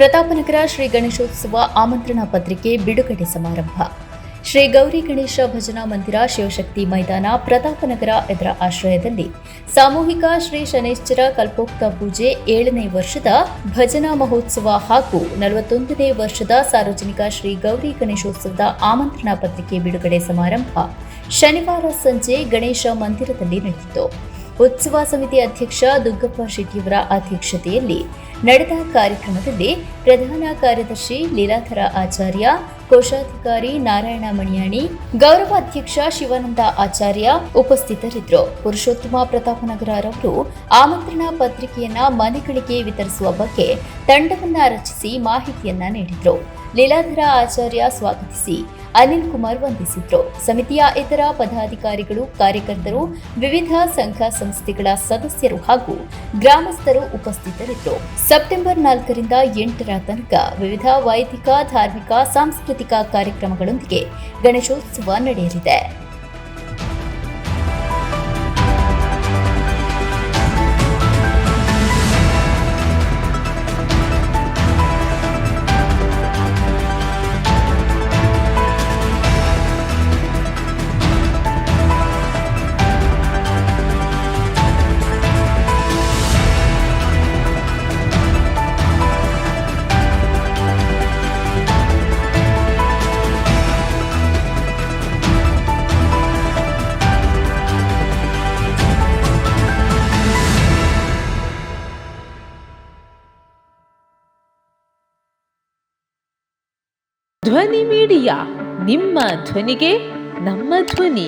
ಪ್ರತಾಪನಗರ ಶ್ರೀ ಗಣೇಶೋತ್ಸವ ಆಮಂತ್ರಣ ಪತ್ರಿಕೆ ಬಿಡುಗಡೆ ಸಮಾರಂಭ. ಶ್ರೀ ಗೌರಿ ಗಣೇಶ ಭಜನಾ ಮಂದಿರ, ಶಿವಶಕ್ತಿ ಮೈದಾನ, ಪ್ರತಾಪನಗರ ಇದರ ಆಶ್ರಯದಲ್ಲಿ ಸಾಮೂಹಿಕ ಶ್ರೀ ಶನೈಶ್ಚರ ಕಲ್ಪೋಕ್ತ ಪೂಜೆ 7ನೇ ವರ್ಷದ ಭಜನಾ ಮಹೋತ್ಸವ ಹಾಗೂ 41ನೇ ವರ್ಷದ ಸಾರ್ವಜನಿಕ ಶ್ರೀ ಗೌರಿ ಗಣೇಶೋತ್ಸವದ ಆಮಂತ್ರಣ ಪತ್ರಿಕೆ ಬಿಡುಗಡೆ ಸಮಾರಂಭ ಶನಿವಾರ ಸಂಜೆ ಗಣೇಶ ಮಂದಿರದಲ್ಲಿ ನಡೆಯಿತು. ಉತ್ಸವ ಸಮಿತಿ ಅಧ್ಯಕ್ಷ ದುಗ್ಗಪ್ಪ ಶೆಟ್ಟಿಯವರ ಅಧ್ಯಕ್ಷತೆಯಲ್ಲಿ ನಡೆದ ಕಾರ್ಯಕ್ರಮದಲ್ಲಿ ಪ್ರಧಾನ ಕಾರ್ಯದರ್ಶಿ ಲೀಲಾಧರ ಆಚಾರ್ಯ, ಕೋಶಾಧಿಕಾರಿ ನಾರಾಯಣ ಮಣಿಯಾಣಿ, ಗೌರವಾಧ್ಯಕ್ಷ ಶಿವಾನಂದ ಆಚಾರ್ಯ ಉಪಸ್ಥಿತರಿದ್ದರು. ಪುರುಷೋತ್ತಮ ಪ್ರತಾಪನಗರರವರು ಆಮಂತ್ರಣ ಪತ್ರಿಕೆಯನ್ನ ಮನೆಗಳಿಗೆ ವಿತರಿಸುವ ಬಗ್ಗೆ ತಂಡವನ್ನ ರಚಿಸಿ ಮಾಹಿತಿಯನ್ನ ನೀಡಿದರು. ಲೀಲಾಧರ ಆಚಾರ್ಯ ಸ್ವಾಗತಿಸಿ ಅನಿಲ್ ಕುಮಾರ್ ವಂದಿಸಿದ್ರು. ಸಮಿತಿಯ ಇತರ ಪದಾಧಿಕಾರಿಗಳು, ಕಾರ್ಯಕರ್ತರು, ವಿವಿಧ ಸಂಘ ಸಂಸ್ಥೆಗಳ ಸದಸ್ಯರು ಹಾಗೂ ಗ್ರಾಮಸ್ಥರು ಉಪಸ್ಥಿತರಿದ್ದರು. ಸೆಪ್ಟೆಂಬರ್ 4ರಿಂದ 8ರ ತನಕ ವಿವಿಧ ವೈದಿಕ, ಧಾರ್ಮಿಕ, ಸಾಂಸ್ಕೃತಿಕ ಕಾರ್ಯಕ್ರಮಗಳೊಂದಿಗೆ ಗಣೇಶೋತ್ಸವ ನಡೆಯಲಿದೆ. ಧ್ವನಿ ಮೀಡಿಯಾ, ನಿಮ್ಮ ಧ್ವನಿಗೆ ನಮ್ಮ ಧ್ವನಿ.